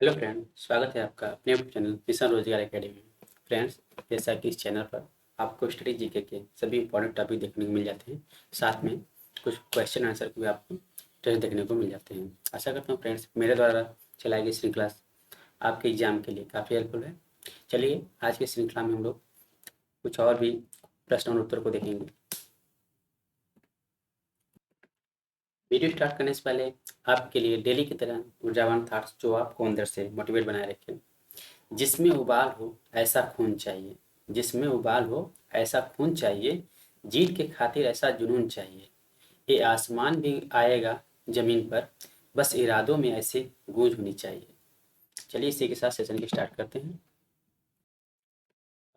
Hello friend, स्वागत है आपका अपने यूट्यूब चैनल मिशन रोजगार एकेडमी में। फ्रेंड्स, जैसा कि इस चैनल पर आपको स्टडी जीके के सभी इंपॉर्टेंट टॉपिक देखने को मिल जाते हैं, साथ में कुछ क्वेश्चन आंसर भी आपको टेस्ट देखने को मिल जाते हैं। आशा करता हूँ फ्रेंड्स मेरे द्वारा चलाई गई श्रृंखला आपके एग्जाम के लिए काफ़ी हेल्पफुल है। चलिए आज की श्रृंखला में हम लोग कुछ और भी प्रश्न और उत्तर को देखेंगे। वीडियो स्टार्ट करने से पहले आपके लिए डेली की तरह ऊर्जावान थॉट्स जो आपको अंदर से मोटिवेट बनाए रखें। जिसमें उबाल हो ऐसा खून चाहिए, जिसमें उबाल हो ऐसा खून चाहिए, जीत के खातिर ऐसा जुनून चाहिए। ये आसमान भी आएगा ज़मीन पर, बस इरादों में ऐसी गूंज होनी चाहिए। चलिए इसी के साथ सेशन की स्टार्ट करते हैं।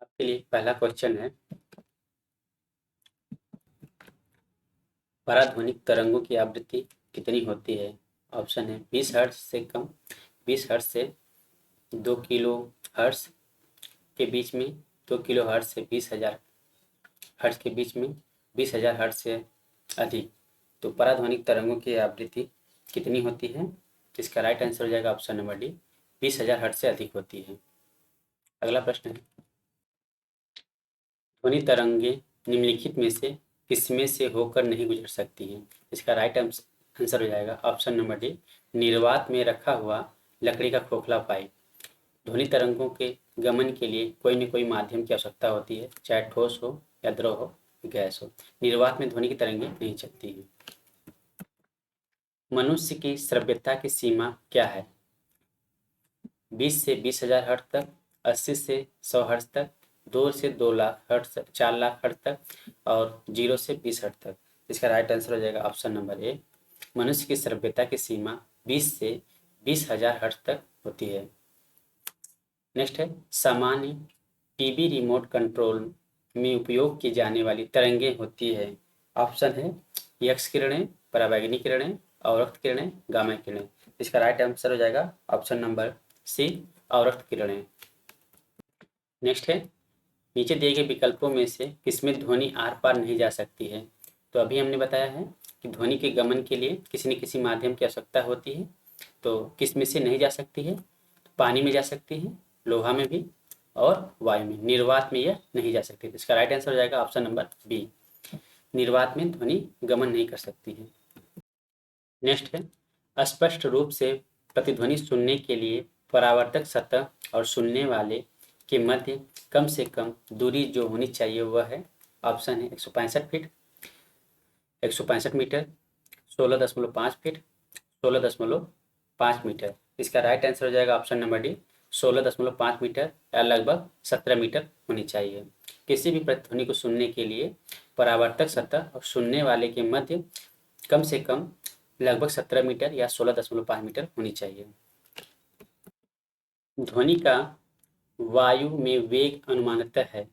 आपके लिए पहला क्वेश्चन है, पराध्वनिक तरंगों की आवृत्ति कितनी होती है? ऑप्शन है 20 हर्ट्ज से कम, 20 हर्ट्ज से 2 किलो हर्ट्ज के बीच में, 2 किलो हर्ट्ज से 20,000 हर्ट्ज के बीच में, 20,000 हर्ट्ज से अधिक। तो पराध्वनिक तरंगों की आवृत्ति कितनी होती है? इसका राइट आंसर हो जाएगा ऑप्शन नंबर डी, 20,000 हर्ट्ज से अधिक होती है। अगला प्रश्न है, ध्वनि तरंगे निम्नलिखित में से किसमें से होकर नहीं गुजर सकती हैं? इसका राइट आंसर हो जाएगा ऑप्शन नंबर डी, निर्वात में रखा हुआ लकड़ी का खोखला पाइप। ध्वनि तरंगों के गमन के लिए कोई न कोई माध्यम की आवश्यकता होती है, चाहे ठोस हो या द्रव हो, गैस हो। निर्वात में ध्वनि की तरंगें नहीं चलती हैं। मनुष्य की श्रव्यता की सीमा क्या है? 20 से 20,000 हर्ट्ज तक, 80 से 100 हर्ट्ज तक, 2 से 2 लाख हर्ट्ज तक, 4 लाख हर्ट्ज तक और 0 से 20 हर्ट्ज तक। इसका राइट आंसर हो जाएगा ऑप्शन नंबर ए, मनुष्य की श्रव्यता की सीमा 20 से 20,000 हर्ट्ज तक होती है। नेक्स्ट है, सामान्य टीवी रिमोट कंट्रोल में उपयोग की जाने वाली तरंगें होती है। ऑप्शन है एक्स किरणें, पराबैंगनी किरणें, अवरक्त किरणें, गामा किरणें। इसका राइट आंसर हो जाएगा ऑप्शन नंबर सी, अवरक्त किरणें। नेक्स्ट है, नीचे दिए गए विकल्पों में से किसमें ध्वनि आर पार नहीं जा सकती है? तो अभी हमने बताया है कि ध्वनि के गमन के लिए किसी न किसी माध्यम की आवश्यकता होती है। तो किस में से नहीं जा सकती है? पानी में जा सकती है, लोहा में भी और वायु में। निर्वात में यह नहीं जा सकती। इसका राइट आंसर हो जाएगा ऑप्शन नंबर बी, निर्वात में ध्वनि गमन नहीं कर सकती है। नेक्स्ट है, स्पष्ट रूप से प्रतिध्वनि सुनने के लिए परावर्तक सतह और सुनने वाले के मध्य कम से कम दूरी जो होनी चाहिए वह है, ऑप्शन है 165 फीट, 165 मीटर, 16.5 फीट, 16.5 मीटर। इसका राइट आंसर हो जाएगा ऑप्शन नंबर डी, 16.5 मीटर या लगभग 17 मीटर होनी चाहिए। किसी भी प्रतिध्वनि को सुनने के लिए परावर्तक सतह और सुनने वाले के मध्य कम से कम लगभग 17 मीटर या 16.5 मीटर होनी चाहिए। ध्वनि का वायु में वेग अनुमानतः है।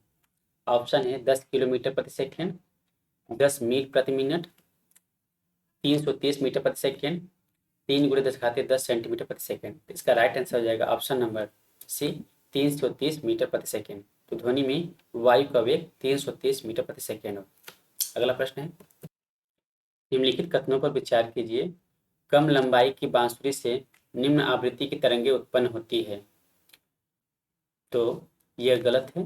ऑप्शन है 10 किलोमीटर प्रति सेकेंड, 10 मील प्रति मिनट, 330 मीटर प्रति सेकेंड, 3 गुणे 10 सेंटीमीटर प्रति सेकेंड। इसका राइट आंसर हो जाएगा ऑप्शन नंबर सी, 330 मीटर प्रति सेकेंड। तो ध्वनि में वायु का वेग 330 मीटर प्रति सेकेंड हो। अगला प्रश्न है, निम्नलिखित कथनों पर विचार कीजिए। कम लंबाई की बांसुरी से निम्न आवृत्ति की तरंगें उत्पन्न होती है। तो यह गलत है।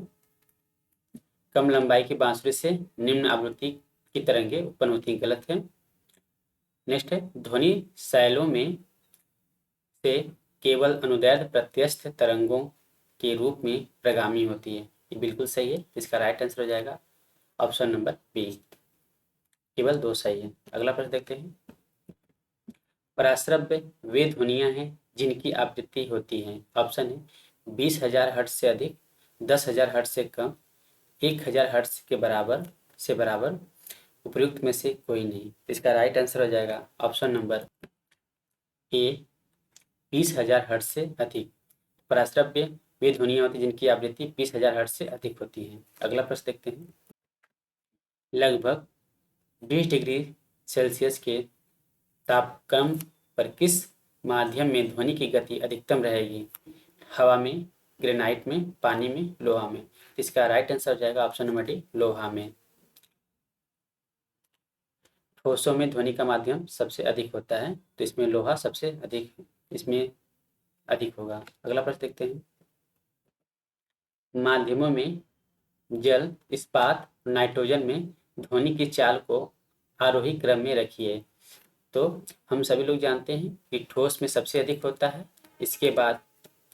कम लंबाई की बांसुरी से निम्न आवृत्ति की तरंगें उत्पन्न होती है, गलत है। नेक्स्ट है, ध्वनि शैलों में से केवल अनुदैर्ध्य प्रत्यस्थ तरंगों के रूप में प्रगामी होती है, ये बिल्कुल सही है। इसका राइट आंसर हो जाएगा ऑप्शन नंबर बी, केवल 2 सही है। अगला प्रश्न देखते हैं, पराश्रव्य वे ध्वनियां हैं जिनकी आवृत्ति होती है। ऑप्शन है 20,000 हर्ट्ज से अधिक, 10,000 हर्ट्ज से कम, 1,000 हर्ट्ज के बराबर, उपयुक्त में से कोई नहीं। इसका राइट आंसर हो जाएगा ऑप्शन नंबर ए, 20,000 हर्ट्ज से अधिक। पराश्रव्य वे ध्वनियां होती जिनकी आवृत्ति 20,000 हर्ट्ज से अधिक होती है। अगला प्रश्न देखते हैं, लगभग 20 डिग्री सेल्सियस के तापक्रम पर किस माध्यम में ध्वनि की गति अधिकतम रहेगी? हवा में, ग्रेनाइट में, पानी में, लोहा में। इसका राइट आंसर हो जाएगा ऑप्शन नंबर डी, लोहा में। ठोसों में ध्वनि का माध्यम सबसे अधिक होता है, तो इसमें लोहा सबसे अधिक इसमें अधिक होगा। अगला प्रश्न देखते हैं। माध्यमों में जल, इस्पात, नाइट्रोजन में ध्वनि की चाल को आरोही क्रम में रखिए। तो हम सभी लोग जानते हैं कि ठोस में सबसे अधिक होता है, इसके बाद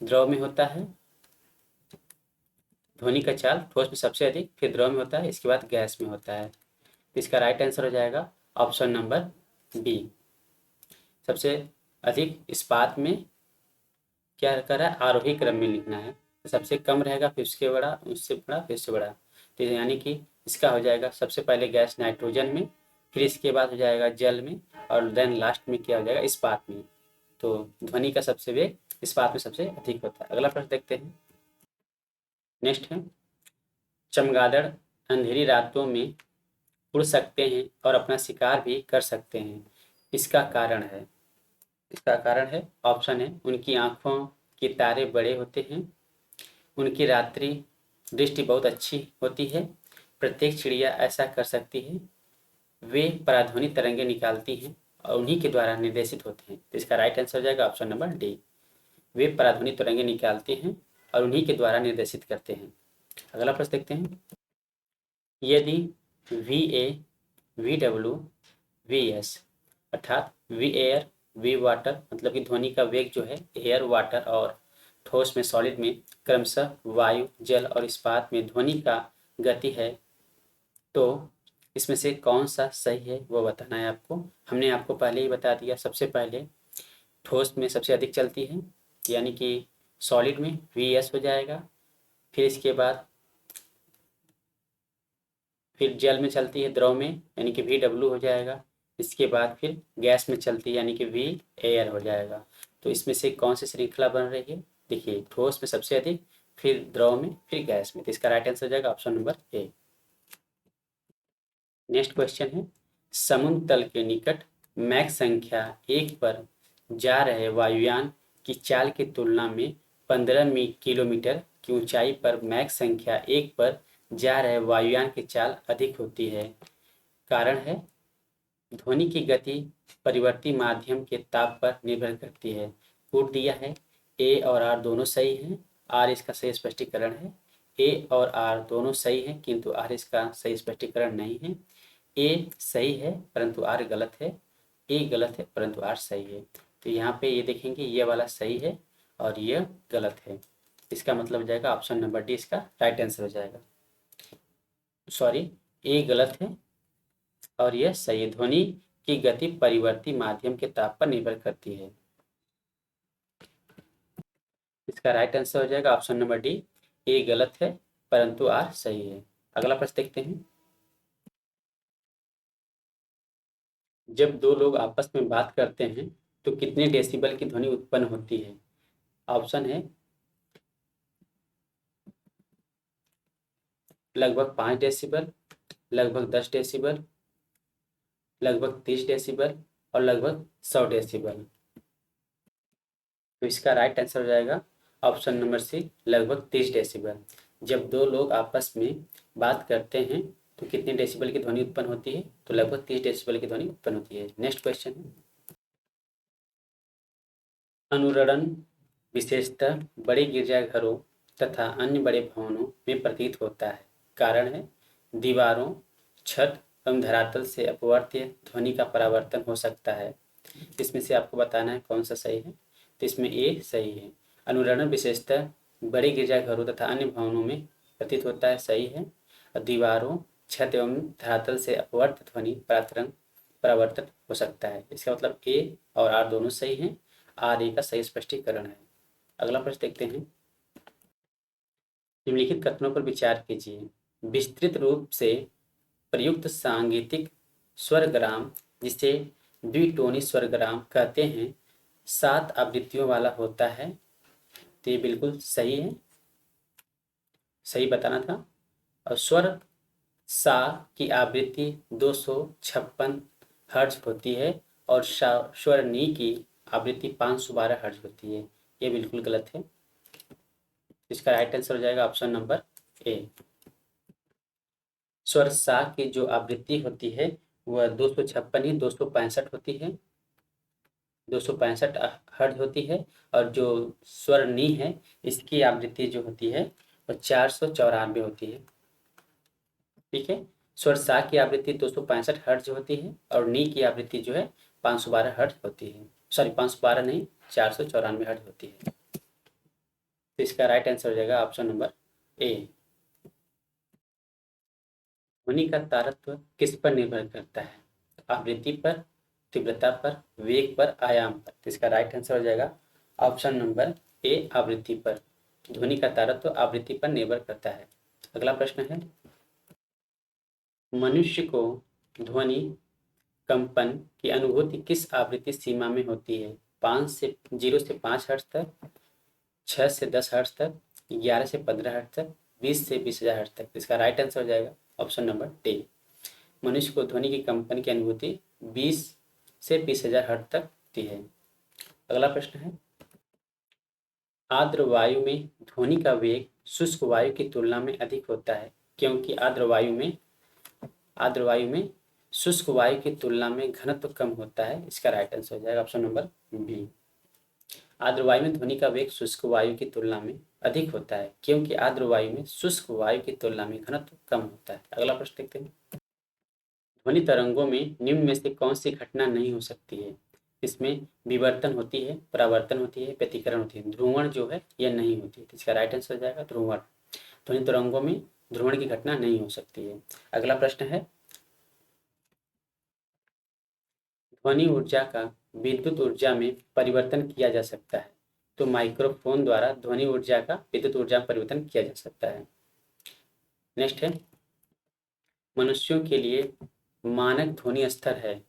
द्रव में होता है। ध्वनि का चाल ठोस में सबसे अधिक, फिर द्रव में होता है, इसके बाद गैस में होता है। तो इसका राइट आंसर हो जाएगा ऑप्शन नंबर बी। सबसे अधिक इस्पात में क्या कर रहा है, आरोही क्रम में लिखना है। तो सबसे कम रहेगा, फिर उसके बड़ा, उससे बड़ा, फिर उससे बड़ा। तो यानी कि इसका हो जाएगा सबसे पहले गैस नाइट्रोजन में, फिर इसके बाद हो जाएगा जल में, और देन लास्ट में क्या हो जाएगा, इस्पात में। तो ध्वनि का सबसे वेग इस्पात में सबसे अधिक होता है। अगला प्रश्न देखते हैं। नेक्स्ट है, चमगादड़ अंधेरी रातों में उड़ सकते हैं और अपना शिकार भी कर सकते हैं। इसका कारण है, इसका कारण है, ऑप्शन है, उनकी आंखों के तारे बड़े होते हैं, उनकी रात्रि दृष्टि बहुत अच्छी होती है, प्रत्येक चिड़िया ऐसा कर सकती है, वे पराध्वनि तरंगे निकालती हैं और उन्हीं के द्वारा निर्देशित होते हैं। तो इसका राइट आंसर हो जाएगा ऑप्शन नंबर डी। वे पराध्वनि तरंगे निकालते हैं और उन्हीं के द्वारा निर्देशित करते हैं। अगला प्रश्न देखते हैं। यदि V A, V W, V S अर्थात वी एयर, वी वाटर, मतलब कि ध्वनि का वेग जो है एयर, वाटर और ठोस में, सॉलिड में क्रमशः वायु, जल और इस्पात में ध्वनि का गति है, तो इसमें से कौन सा सही है वो बताना है आपको। हमने आपको पहले ही बता दिया। सबसे पहले ठोस में सबसे अधिक चलती है, यानी कि सॉलिड में वी एस हो जाएगा, फिर इसके बाद फिर जल में चलती है, द्रव में, यानी कि वी डब्ल्यू हो जाएगा, इसके बाद फिर गैस में चलती है, यानी कि वी एयर हो जाएगा। तो इसमें से कौन सी श्रृंखला बन रही है, देखिए ठोस में सबसे अधिक, फिर द्रव में, फिर गैस में। तो इसका राइट आंसर हो जाएगा option number A. Next question है, समुद्र तल के निकट मैक संख्या 1 पर जा रहे वायुयान की चाल की तुलना में 15 किलोमीटर की ऊंचाई पर मैक संख्या 1 पर जा रहे वायुयान की चाल अधिक होती है। कारण है, ध्वनि की गति परिवर्ती माध्यम के ताप पर निर्भर करती है। कोड दिया है, ए और आर दोनों सही हैं, आर इसका सही स्पष्टीकरण है। ए और आर दोनों सही हैं, किंतु आर इसका सही स्पष्टीकरण नहीं है। ए सही है परंतु आर गलत है, ए गलत है परंतु आर सही है। तो यहाँ पे ये देखेंगे, ये वाला सही है और ये गलत है। इसका मतलब हो जाएगा ऑप्शन नंबर डी इसका राइट आंसर हो जाएगा। सॉरी, ए गलत है और यह सही है। ध्वनि की गति परिवर्ती माध्यम के ताप पर निर्भर करती है। इसका राइट आंसर हो जाएगा ऑप्शन नंबर डी, ए गलत है परंतु आर सही है। अगला प्रश्न देखते हैं। जब दो लोग आपस में बात करते हैं तो कितने डेसिबल की ध्वनि उत्पन्न होती है। ऑप्शन है लगभग 5 डेसिबल, लगभग 10 डेसिबल, लगभग 30 डेसिबल और लगभग 100 डेसिबल। तो इसका राइट आंसर हो जाएगा ऑप्शन नंबर सी, लगभग 30 डेसिबल। जब दो लोग आपस में बात करते हैं तो कितने डेसिबल की ध्वनि उत्पन्न होती है, तो लगभग 30 डेसिबल की ध्वनि उत्पन्न होती है। नेक्स्ट क्वेश्चन है, अनुरणन विशेषतः बड़े गिरजाघरों तथा अन्य बड़े भवनों में प्रतीत होता है। कारण है, दीवारों, छत एवं धरातल से अपवर्त्य ध्वनि का परावर्तन हो सकता है। इसमें से आपको बताना है कौन सा सही है। तो इसमें ए सही है। अनुरणन विशेषतः बड़े गिरजाघरों तथा अन्य भवनों में प्रतीत होता है, सही है। और दीवारों, छत एवं धरातल से अपवर्त्य ध्वनि परावर्तन हो सकता है। इसका मतलब ए और आर दोनों सही हैं, आर ए का सही स्पष्टीकरण है। अगला प्रश्न देखते हैं। निम्नलिखित कथनों पर विचार कीजिए। विस्तृत रूप से प्रयुक्त सांगीतिक स्वरग्राम, जिसे द्विटोनी स्वरग्राम कहते हैं, 7 आवृत्तियों वाला होता है। तो ये बिल्कुल सही है, सही बताना था। और स्वर सा की आवृत्ति 256 हर्ट्ज होती है और स्वर नी की आवृत्ति 512 हर्ट्ज होती है। ये बिल्कुल गलत है। इसका राइट आंसर हो जाएगा ऑप्शन नंबर ए। स्वर सा की जो आवृत्ति होती है वह 256 ही 265 होती है। 265 हर्ट्ज होती है, और जो स्वर नी है इसकी आवृत्ति जो होती है वो 494 होती है। ठीक है, स्वर सा की आवृत्ति 265 हर्ट्ज होती है, और नी की आवृत्ति जो है 512 हर्ट्ज होती है। सॉरी, 512 नहीं, 494 हर्ट्ज होती है। तो इसका राइट आंसर हो जाएगा ऑप्शन नंबर ए। ध्वनि का तारत्व किस पर निर्भर करता है? आवृत्ति पर, तीव्रता पर, वेग पर, आयाम पर। तो इसका राइट आंसर हो जाएगा ऑप्शन नंबर ए, आवृत्ति पर। ध्वनि का तारत्व आवृत्ति पर निर्भर करता है। अगला प्रश्न है, मनुष्य को ध्वनि कंपन की अनुभूति किस आवृत्ति सीमा में होती है? 0 से 5 हर्ट्ज तक, 6 से 10 हर्ट्ज तक, 11 से 15 हर्ट्ज तक, 20 से 20,000 हर्ट्ज तक। इसका राइट आंसर हो जाएगा ऑप्शन नंबर डी। मनुष्य को ध्वनि की कंपन की अनुभूति 20 से 20,000 हर्ट्ज तक होती है। अगला प्रश्न है, आर्द्र वायु में ध्वनि का वेग शुष्क वायु की तुलना में अधिक होता है, क्योंकि आर्द्र वायु में शुष्क वायु की तुलना में घनत्व कम होता है। इसका राइट आंसर हो जाएगा ऑप्शन नंबर बी। आर्द्र वायु में ध्वनि का वेग शुष्क वायु की तुलना में अधिक होता है, क्योंकि आर्द्र वायु में शुष्क वायु की तुलना में घनत्व कम होता है। अगला प्रश्न देखते हैं, ध्वनि तरंगों में निम्न में से कौन सी घटना नहीं हो सकती है? इसमें विवर्तन होती है, परावर्तन होती है, व्यतिकरण होती है। ध्रुवण जो है यह नहीं होती है। तो इसका राइट आंसर हो जाएगा ध्रुवण। ध्वनि तरंगों में ध्रुवण की घटना नहीं हो सकती है। अगला प्रश्न है, ध्वनि ऊर्जा का विद्युत ऊर्जा में परिवर्तन किया जा सकता है। तो माइक्रोफोन द्वारा ध्वनि ऊर्जा का विद्युत ऊर्जा में परिवर्तन किया जा सकता है। नेक्स्ट है, मनुष्यों के लिए मानक ध्वनि स्तर है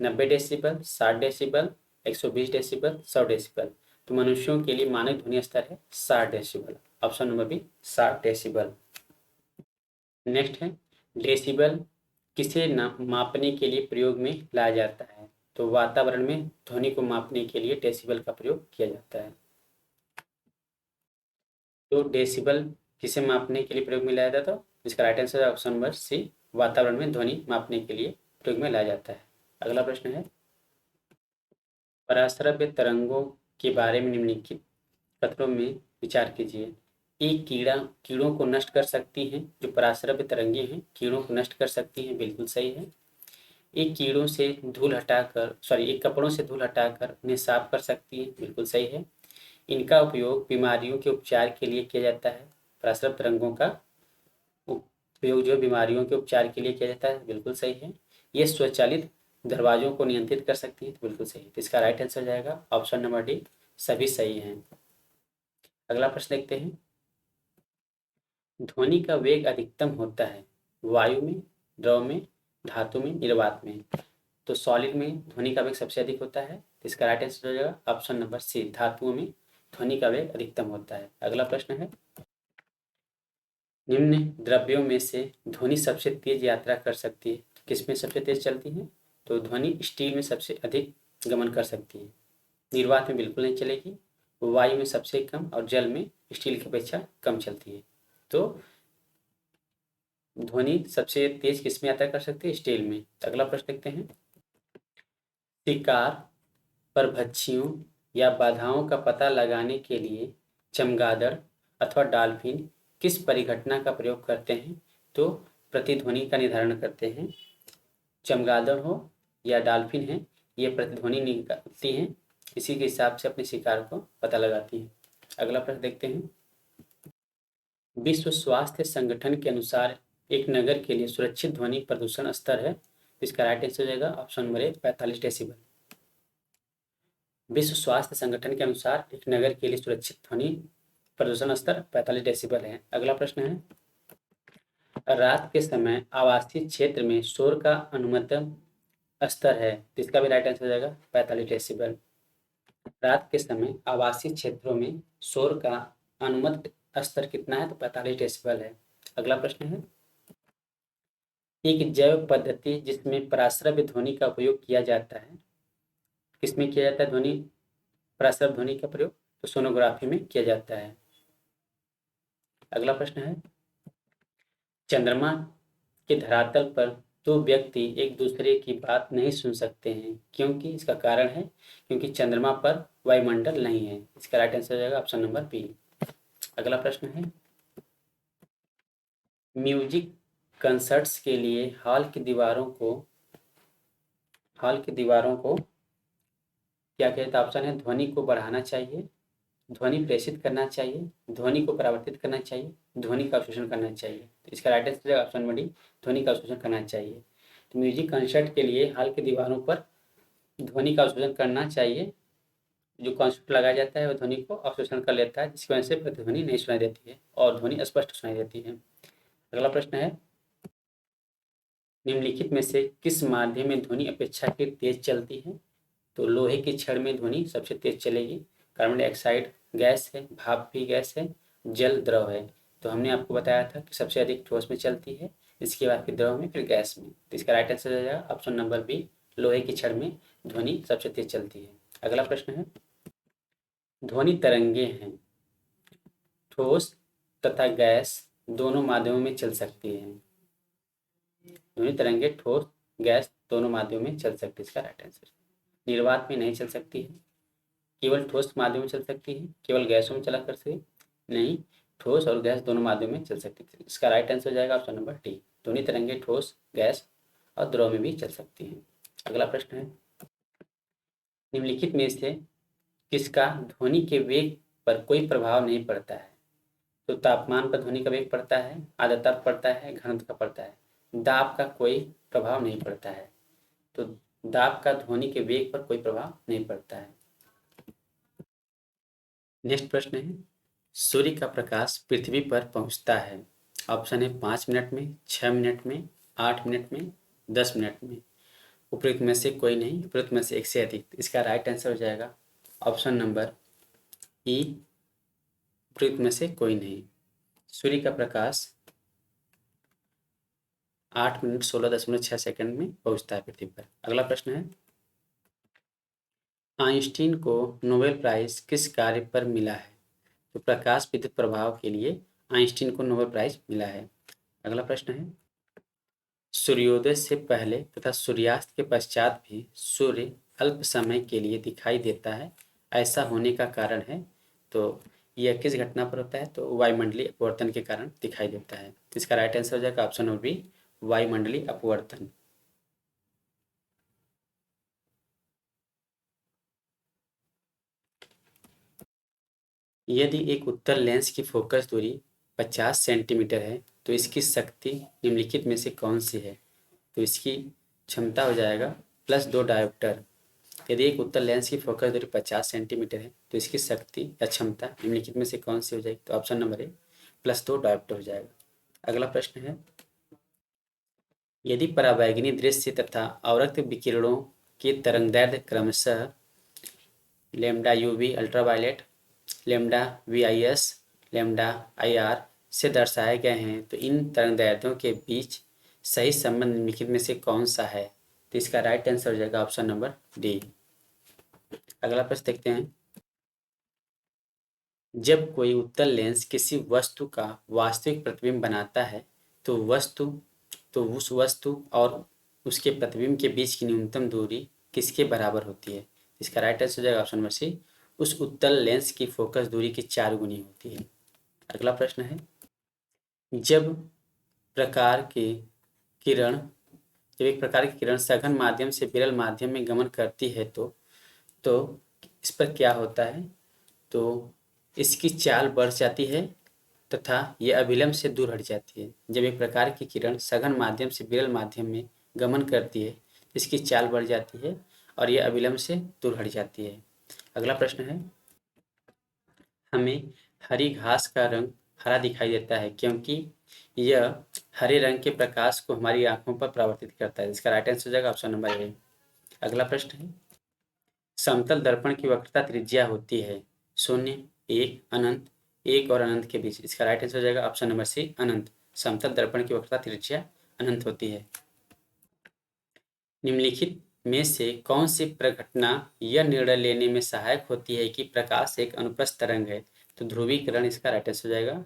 90 डेसिबल, 60 डेसिबल, 120 डेसिबल, 100 डेसिबल। तो मनुष्यों के लिए मानक ध्वनि स्तर है 60 decibel. Option number B, 60 decibel. Next है, डेसिबल किसे मापने के लिए प्रयोग में लाया जाता है? तो वातावरण में ध्वनि को मापने के लिए डेसिबल का प्रयोग किया जाता है। तो डेसिबल किसे मापने के लिए प्रयोग में लाया जाता है? इसका राइट आंसर है ऑप्शन नंबर सी, वातावरण में ध्वनि मापने के लिए प्रयोग में लाया जाता है। अगला प्रश्न है, पराश्रव्य तरंगों के बारे में निम्नलिखित कथनों में विचार कीजिए। एक कीड़ों को नष्ट कर सकती हैं। जो पराश्रव्य तरंगे हैं कीड़ों को नष्ट कर सकती हैं, बिल्कुल सही है। एक कपड़ों से धूल हटाकर उन्हें साफ कर सकती है, बिल्कुल सही है। इनका उपयोग बीमारियों के उपचार के लिए किया जाता है। पराश्रव्य तरंगों का उपयोग जो बीमारियों के उपचार के लिए किया जाता है, बिल्कुल सही है। ये स्वचालित दरवाजों को नियंत्रित कर सकती है, तो बिल्कुल सही है। तो इसका राइट आंसर जाएगा ऑप्शन नंबर डी, सभी सही हैं। अगला प्रश्न देखते हैं, ध्वनि का वेग अधिकतम होता है वायु में, द्रव में, धातु में, निर्वात में। तो सॉलिड में ध्वनि का वेग सबसे अधिक होता है। तो इसका राइट आंसर हो जाएगा ऑप्शन नंबर सी, धातुओं में ध्वनि का वेग अधिकतम होता है। अगला प्रश्न है, निम्न द्रव्यों में से ध्वनि सबसे तेज यात्रा कर सकती है। तो किसमें सबसे तेज चलती है? तो ध्वनि स्टील में सबसे अधिक गमन कर सकती है, निर्वात में बिल्कुल नहीं चलेगी, वायु में सबसे कम, और जल में स्टील की अपेक्षा कम चलती है। तो ध्वनि सबसे तेज किसमें यात्रा कर सकती है? स्टील में। अगला प्रश्न देखते हैं, शिकार परभक्षियों या बाधाओं का पता लगाने के लिए चमगादड़ अथवा डॉल्फिन किस परिघटना का प्रयोग करते हैं? तो प्रतिध्वनि का निर्धारण करते हैं। चमगादड़ हो या डॉल्फिन है, ये प्रतिध्वनि निकालती हैं, इसी के हिसाब से अपने शिकार को पता लगाती हैं। अगला प्रश्न देखते हैं, विश्व स्वास्थ्य संगठन के अनुसार एक नगर के लिए सुरक्षित ध्वनि प्रदूषण स्तर है। इसका राइट आंसर हो जाएगा ऑप्शन नंबर ए, 45 डेसिबल। विश्व स्वास्थ्य संगठन के अनुसार एक नगर के लिए सुरक्षित ध्वनि प्रदूषण स्तर 45 डेसिबल है। अगला प्रश्न है, रात के समय आवासीय क्षेत्र में शोर का अनुमतम स्तर है। इसका भी राइट आंसर हो जाएगा 45 डेसिबल। रात के समय आवासीय क्षेत्रों में शोर का अनुमत स्तर कितना है? तो 45 डेसिबल है। अगला प्रश्न है, एक जैव पद्धति जिसमें पराश्रव्य ध्वनि का उपयोग किया जाता है, किसमें किया जाता है पराश्रव्य ध्वनि का प्रयोग? तो सोनोग्राफी में किया जाता है। अगला प्रश्न है, चंद्रमा के धरातल पर तो व्यक्ति एक दूसरे की बात नहीं सुन सकते हैं, क्योंकि इसका कारण है क्योंकि चंद्रमा पर वायुमंडल नहीं है। इसका राइट आंसर हो जाएगा ऑप्शन नंबर बी। अगला प्रश्न है, म्यूजिक कंसर्ट्स के लिए हॉल की दीवारों को क्या कहता है? ऑप्शन है ध्वनि को बढ़ाना चाहिए, ध्वनि प्रेषित करना चाहिए, ध्वनि को परावर्तित करना चाहिए, ध्वनि का अवशोषण करना चाहिए। तो इसका right answer option number D, ध्वनि का अवशोषण करना चाहिए। तो म्यूजिक कंसर्ट के लिए हॉल की दीवारों पर ध्वनि का अवशोषण करना चाहिए। जो कंसर्ट लगाया जाता है वो ध्वनि को अवशोषण कर लेता है, जिसकी वजह से प्रतिध्वनि नहीं सुनाई देती है और ध्वनि स्पष्ट सुनाई देती है। अगला प्रश्न है, निम्नलिखित में से किस माध्यम में ध्वनि अपेक्षाकृत तेज चलती है? तो लोहे की छड़ में ध्वनि सबसे तेज चलेगी, कार्बन डाइऑक्साइड गैस है, भाप भी गैस है, जल द्रव है। तो हमने आपको बताया था कि सबसे अधिक ठोस में चलती है, इसके बाद फिर द्रव में, फिर गैस में। तो इसका राइट आंसर हो जाएगा ऑप्शन नंबर बी, लोहे की छड़ में ध्वनि सबसे तेज चलती है। अगला प्रश्न है, ध्वनि तरंगे हैं ठोस तथा गैस दोनों माध्यमों में चल सकती है। ध्वनि तरंगे ठोस गैस दोनों माध्यमों में चल सकती है। इसका राइट आंसर, निर्वात में नहीं चल सकती है, केवल ठोस माध्यम में चल सकती है, केवल गैसों में चला कर सकती नहीं, ठोस और गैस दोनों माध्यम में चल सकती है। इसका राइट आंसर हो जाएगा ऑप्शन नंबर डी, ध्वनि तरंगे ठोस गैस और द्रव में भी चल सकती हैं। अगला प्रश्न है, निम्नलिखित में से किसका ध्वनि के वेग पर कोई प्रभाव नहीं पड़ता है? तो तापमान पर ध्वनि का वेग पड़ता है, आर्द्रता पर पड़ता है, घनत्व का पड़ता है, दाब का कोई प्रभाव नहीं पड़ता है। तो दाब का ध्वनि के वेग पर कोई प्रभाव नहीं पड़ता है। नेक्स्ट प्रश्न है, सूर्य का प्रकाश पृथ्वी पर पहुंचता है। ऑप्शन है 5 मिनट में, 6 मिनट में, 8 मिनट में, 10 मिनट में। उपयुक्त में से कोई नहीं, उपयुक्त में से एक से अधिक। इसका राइट आंसर हो जाएगा ऑप्शन नंबर ई, उपयुक्त में से कोई नहीं। सूर्य का प्रकाश 8 मिनट 16.6 सेकंड में पहुंचता है पृथ्वी पर। अगला प्रश्न है, आइंस्टीन को नोबेल प्राइज किस कार्य पर मिला है? तो प्रकाश विद्युत प्रभाव के लिए आइंस्टीन को नोबेल प्राइज मिला है। अगला प्रश्न है, सूर्योदय से पहले तथा सूर्यास्त के पश्चात भी सूर्य अल्प समय के लिए दिखाई देता है, ऐसा होने का कारण है? तो यह किस घटना पर होता है? तो वायुमंडलीय अपवर्तन के कारण दिखाई देता है। इसका राइट आंसर हो जाएगा ऑप्शन नंबर बी, वायुमंडलीय अपवर्तन। यदि एक उत्तल लेंस की फोकस दूरी 50 सेंटीमीटर है तो इसकी शक्ति निम्नलिखित में से कौन सी है? तो इसकी क्षमता हो जाएगा +2 डायोप्टर। यदि एक उत्तल लेंस की फोकस दूरी 50 सेंटीमीटर है तो इसकी शक्ति या क्षमता निम्नलिखित में से कौन सी हो जाएगी? तो ऑप्शन नंबर ए, +2 डायोप्टर हो जाएगा। अगला प्रश्न है, यदि पराबैंगनी दृश्य तथा अवरक्त विकिरणों के तरंगदैर्ध्य क्रमशः lambda UV ultraviolet, lambda वीआईएस, lambda IR से दर्शाए गए हैं, तो इन तरंगदैर्ध्यों के बीच सही संबंध निम्नलिखित में से कौन सा है? तो इसका राइट आंसर हो जाएगा ऑप्शन नंबर डी। अगला प्रश्न देखते हैं, जब कोई उत्तल लेंस किसी वस्तु का वास्तविक प्रतिबिंब बनाता है तो उस वस्तु और उसके प्रतिबिंब के बीच की न्यूनतम दूरी किसके बराबर होती है? इसका राइट आंसर हो जाएगा ऑप्शन नंबर सी, उस उत्तल लेंस की फोकस दूरी की 4 गुनी होती है। अगला प्रश्न है, जब प्रकार की किरण जब एक प्रकार की किरण सघन माध्यम से विरल माध्यम में गमन करती है तो इस पर क्या होता है? तो इसकी चाल बढ़ जाती है तथा यह अभिलंब से दूर हट जाती है। जब एक प्रकार की किरण सघन माध्यम से विरल माध्यम में गमन करती है, इसकी चाल बढ़ जाती है और यह अभिलंब से दूर हट जाती है। अगला प्रश्न है, हमें हरी घास का रंग हरा दिखाई देता है क्योंकि यह हरे रंग के प्रकाश को हमारी आंखों पर परावर्तित करता है। इसका राइट आंसर हो जाएगा ऑप्शन नंबर ए। अगला प्रश्न है, समतल दर्पण की वक्रता त्रिज्या होती है 0, 1, अनंत, 1 और अनंत के बीच। इसका राइट आंसर हो जाएगा ऑप्शन नंबर सी, अनंत। समतल दर्पण की वक्रता त्रिज्या अनंत होती है। निम्नलिखित में से कौन सी प्रघटना यह निर्णय लेने में सहायक होती है कि प्रकाश एक अनुप्रस्थ तरंग है? तो ध्रुवीकरण इसका राइट आंसर हो जाएगा।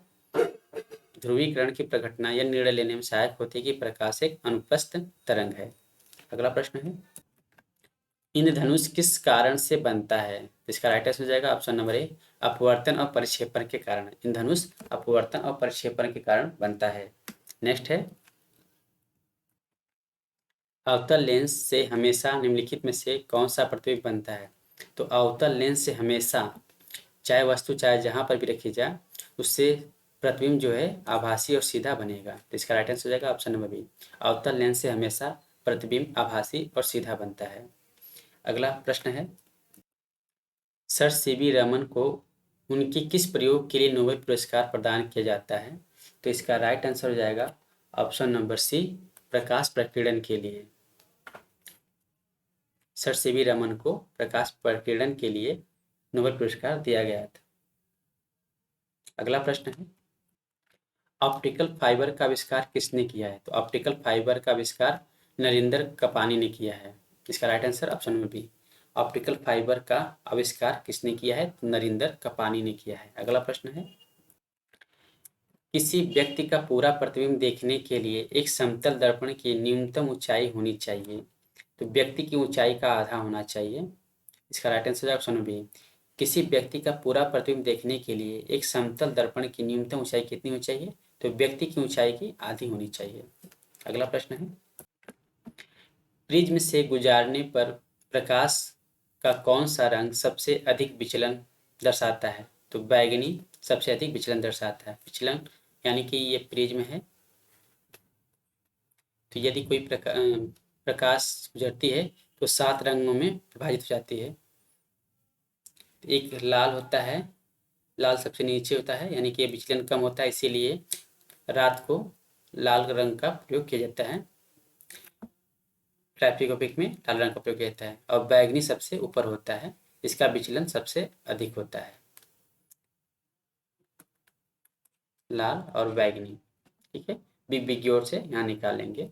ध्रुवीकरण की प्रघटना या निर्णय लेने में सहायक होती है कि प्रकाश एक अनुप्रस्थ तरंग है। अगला प्रश्न है, इंद्रधनुष किस कारण से बनता है? इसका राइट आंसर हो जाएगा ऑप्शन नंबर ए, अपवर्तन और परिक्षेपण के कारण। इंद्रधनुष अपवर्तन और परिक्षेपण के कारण बनता है। नेक्स्ट है, अवतल लेंस से हमेशा निम्नलिखित में से कौन सा प्रतिबिंब बनता है? तो अवतल लेंस से हमेशा चाहे वस्तु चाहे जहां पर भी रखी जाए उससे प्रतिबिंब जो है आभासी और सीधा बनेगा। तो इसका राइट आंसर हो जाएगा ऑप्शन नंबर बी, अवतल लेंस से हमेशा प्रतिबिंब आभासी और सीधा बनता है। अगला प्रश्न है, सर सीवी रमन को उनके किस प्रयोग के लिए नोबेल पुरस्कार प्रदान किया जाता है? तो इसका राइट आंसर हो जाएगा ऑप्शन नंबर सी, प्रकाश प्रकीर्णन के लिए। सर सीवी रमन को प्रकाश प्रकीर्णन के लिए नोबेल पुरस्कार दिया गया था। अगला प्रश्न है, ऑप्टिकल फाइबर का आविष्कार किसने किया है? तो ऑप्टिकल फाइबर का आविष्कार नरेंद्र कपानी ने किया है। इसका right answer option number B, optical fibre का आविष्कार किसने किया है? नरेंद्र कपानी ने किया है। अगला प्रश्न है, किसी व्यक्ति का पूरा प्रतिबिंब देखने के लिए एक समतल दर्पण की न्यूनतम ऊंचाई होनी चाहिए। तो व्यक्ति की ऊंचाई का आधा होना चाहिए। इसका right answer option number B, किसी व्यक्ति का पूरा प्रतिबिंब देखने के लिए एक समतल दर्पण की न्यूनतम ऊंचाई कितनी होनी चाहिए? तो व्यक्ति की ऊंचाई की आधी होनी चाहिए। अगला प्रश्न है, प्रिज्म से गुजारने पर प्रकाश का कौन सा रंग सबसे अधिक विचलन दर्शाता है? तो बैगनी सबसे अधिक विचलन दर्शाता है। विचलन यानी कि ये प्रिज्म है, तो यदि कोई प्रकाश गुजरती है तो 7 रंगों में विभाजित हो जाती है। एक लाल होता है, लाल सबसे नीचे होता है, यानी कि विचलन कम होता है, इसीलिए रात को लाल रंग का प्रयोग किया जाता है। ट्रैफिक ऑपिक में लाल रंग का प्रयोग किया जाता है। और बैगनी सबसे ऊपर होता है, इसका विचलन सबसे अधिक होता है, लाल और बैगनी। ठीक है, बिग बिग की ओर से यहाँ निकालेंगे।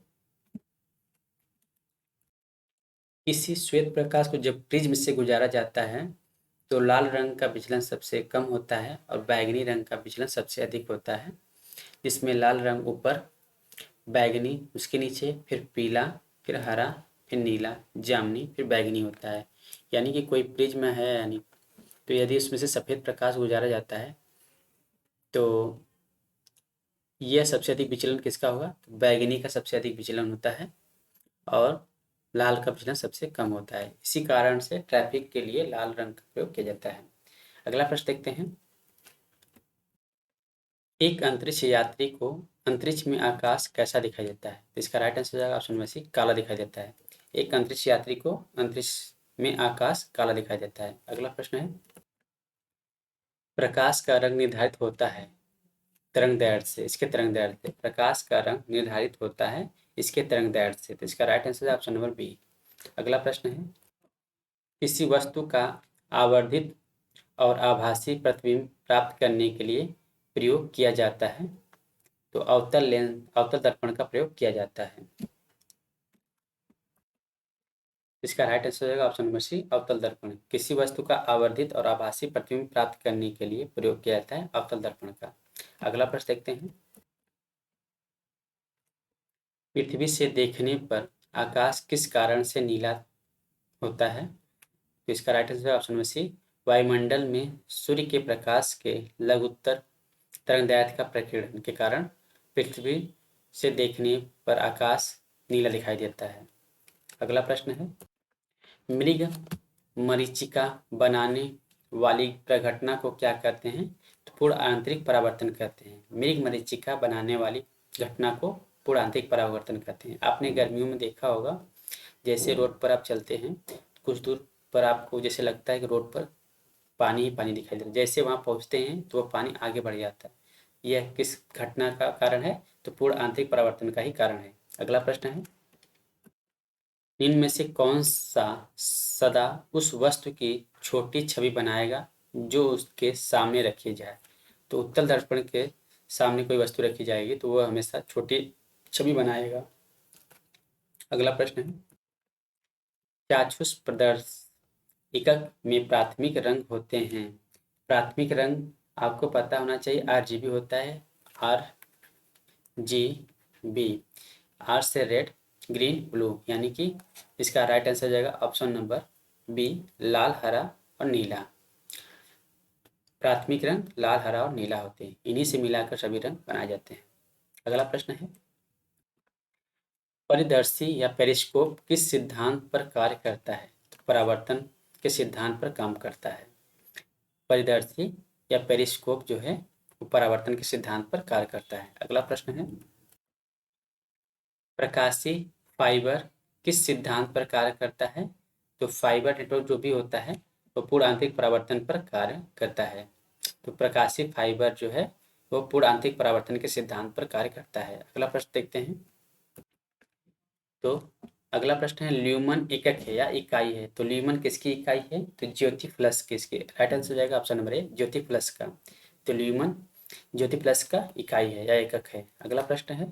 किसी श्वेत प्रकाश को जब प्रिज्म से गुजारा जाता है तो लाल रंग का विचलन सबसे कम होता है और बैगनी रंग का विचलन सबसे अधिक होता है, जिसमें लाल रंग ऊपर, बैगनी उसके नीचे, फिर पीला, फिर हरा, फिर नीला, जामुनी, फिर बैगनी होता है। यानी कि कोई प्रिज्म है, यानी तो यदि उसमें से सफ़ेद प्रकाश गुजारा जाता है तो यह सबसे अधिक विचलन किसका होगा? तो बैगनी का सबसे अधिक विचलन होता है और लाल का विचलन सबसे कम होता है। इसी कारण से ट्रैफिक के लिए लाल रंग का प्रयोग किया जाता है। अगला प्रश्न देखते हैं, एक अंतरिक्ष यात्री को अंतरिक्ष में आकाश कैसा दिखाई देता है? तो इसका राइट आंसर हो जाएगा ऑप्शन में सी, काला दिखाई देता है। एक अंतरिक्ष यात्री को अंतरिक्ष में आकाश काला दिखाई देता है। अगला प्रश्न है, प्रकाश का रंग निर्धारित होता है तरंग दैर्ध्य से, इसके तरंग दैर्ध्य से। प्रकाश का रंग निर्धारित होता है इसके तरंग दैर्ध्य से। तो इसका राइट आंसर है ऑप्शन नंबर बी। अगला प्रश्न है, किसी वस्तु का आवर्धित और आभासी प्रतिबिंब प्राप्त करने के लिए प्रयोग किया जाता है? तो अवतल लेंस, अवतल दर्पण का प्रयोग किया जाता है। इसका राइट आंसर हो जाएगा ऑप्शन नंबर सी, अवतल दर्पण। किसी वस्तु का आवर्धित और आभासी प्रतिबिंब प्राप्त करने के लिए प्रयोग किया जाता है अवतल दर्पण का। अगला प्रश्न देखते हैं, पृथ्वी से देखने पर आकाश किस कारण से नीला होता है? तो इसका राइट आंसर है ऑप्शन में सी, वायुमंडल में सूर्य के प्रकाश के लघुत्तर तरंगदैर्ध्य का प्रकीर्णन के कारण पृथ्वी से देखने पर आकाश नीला दिखाई देता है। अगला प्रश्न है, मृग मरीचिका बनाने वाली प्रघटना को क्या कहते हैं? तो पूर्ण आंतरिक परावर्तन कहते हैं। मृग मरीचिका बनाने वाली घटना को पूर्ण आंतरिक परावर्तन कहते हैं। आपने गर्मियों में देखा होगा, जैसे रोड पर आप चलते हैं कुछ दूर पर आपको जैसे लगता है कि रोड पर पानी ही पानी दिखाई दे रहा है, जैसे वहाँ पहुँचते हैं तो वह पानी आगे बढ़ जाता है। यह किस घटना का कारण है? तो पूर्ण आंतरिक परावर्तन का ही कारण है। अगला प्रश्न है, इनमें से कौन सा सदा उस वस्तु की छोटी छवि बनाएगा जो उसके सामने रखी जाए? तो उत्तल दर्पण के सामने कोई वस्तु रखी जाएगी तो वह हमेशा छोटी छवि बनाएगा। अगला प्रश्न है, चाक्षुष प्रदर्शिकक में प्राथमिक रंग होते हैं। प्राथमिक रंग आपको पता होना चाहिए, RGB होता है, जी, बी। आर से रेड, ग्रीन, ब्लू, यानी कि इसका राइट आंसर हो जाएगा ऑप्शन नंबर बी, लाल, हरा और नीला। प्राथमिक रंग लाल, हरा और नीला होते हैं, इन्हीं से मिलाकर सभी रंग बनाए जाते हैं। अगला प्रश्न है, परिदर्शी या पेरिस्कोप किस सिद्धांत पर कार्य करता है? तो परावर्तन के सिद्धांत पर काम करता है। परिदर्शी या पेरिस्कोप जो है वो परावर्तन के सिद्धांत पर कार्य करता है। अगला प्रश्न है, प्रकाशीय फाइबर किस सिद्धांत पर कार्य करता है? तो फाइबर नेटवर्क जो भी होता है वो पूर्ण आंतरिक परावर्तन पर कार्य करता है। तो प्रकाशीय फाइबर जो है वो पूर्ण आंतरिक परावर्तन के सिद्धांत पर कार्य करता है। अगला प्रश्न देखते हैं, तो अगला प्रश्न है, ल्यूमन एकक है या इकाई है? तो ल्यूमन किसकी इकाई है? तो ज्योति प्लस किसकी? राइट आंसर हो जाएगा option number A, Jyoti plus का। तो ल्यूमन ज्योति प्लस का इकाई है या एकक है। अगला प्रश्न है,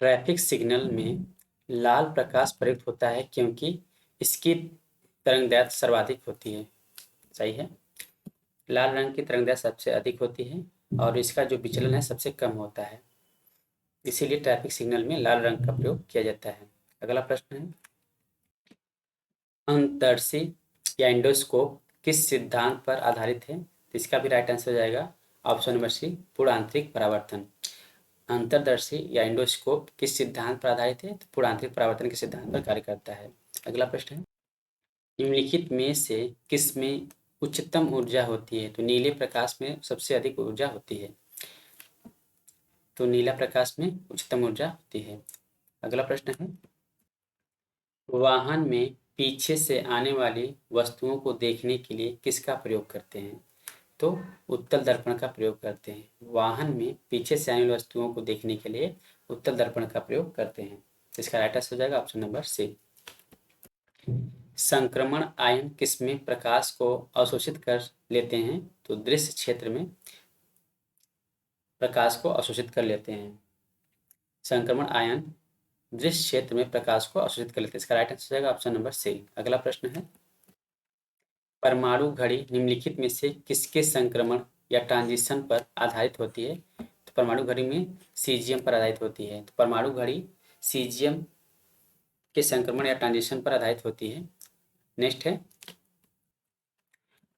ट्रैफिक सिग्नल में लाल प्रकाश प्रयुक्त होता है क्योंकि इसकी तरंगदैर्घ्य सर्वाधिक होती है। सही है, लाल रंग की तरंगदैर्घ्य सबसे अधिक होती है और इसका जो विचलन है सबसे कम होता है, इसीलिए ट्रैफिक सिग्नल में लाल रंग का प्रयोग किया जाता है। अगला प्रश्न है, अंतर्दर्शी या एंडोस्कोप किस सिद्धांत पर आधारित है? तो इसका भी राइट आंसर हो जाएगा ऑप्शन नंबर सी, पूर्ण आंतरिक परावर्तन। अंतर्दर्शी या एंडोस्कोप किस सिद्धांत पर आधारित है? तो पूर्ण आंतरिक परावर्तन के सिद्धांत पर कार्य करता है। अगला प्रश्न है, निम्नलिखित में से किस में उच्चतम ऊर्जा होती है? तो नीले प्रकाश में सबसे अधिक ऊर्जा होती है, तो नीला प्रकाश में उच्चतम ऊर्जा होती है। अगला प्रश्न है, वाहन में पीछे से आने वाली वस्तुओं को देखने के लिए किसका प्रयोग करते हैं? तो उत्तल दर्पण का प्रयोग करते हैं। वाहन में पीछे से आने वाली वस्तुओं को देखने के लिए उत्तल दर्पण का प्रयोग करते हैं। इसका राइट आंसर हो जाएगा ऑप्शन नंबर सी। संक्रमण आयन किसमें प्रकाश को अवशोषित कर लेते हैं? तो दृश्य क्षेत्र में प्रकाश को अवशोषित कर लेते हैं। संक्रमण आयन दृश्य क्षेत्र में प्रकाश को अवशोषित कर लेते हैं। इसका राइट आंसर हो जाएगा ऑप्शन नंबर सी। अगला प्रश्न है, परमाणु घड़ी निम्नलिखित में से किसके संक्रमण या ट्रांजिशन पर आधारित होती है? तो परमाणु घड़ी में सीजियम पर आधारित होती है। तो परमाणु घड़ी सीजियम के संक्रमण या ट्रांजिशन पर आधारित होती है। नेक्स्ट है,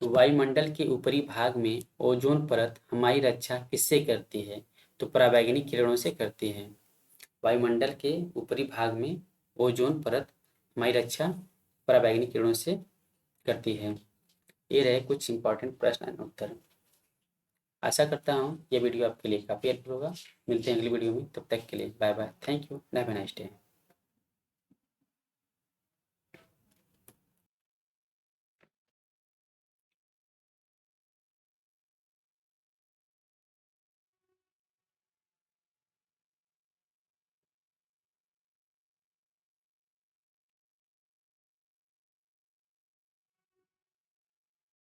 वायुमंडल के ऊपरी भाग में ओजोन परत हमारी रक्षा किससे करती है? तो पराबैंगनी किरणों से करती है। वायुमंडल के ऊपरी भाग में ओजोन परत हमारी रक्षा पराबैंगनी किरणों से करती है। ये रहे कुछ इंपॉर्टेंट प्रश्न एंड उत्तर। आशा करता हूँ ये वीडियो आपके लिए काफ़ी हेल्पफुल होगा। मिलते हैं अगली वीडियो में, तब तक के लिए bye bye, thank you, have a nice day.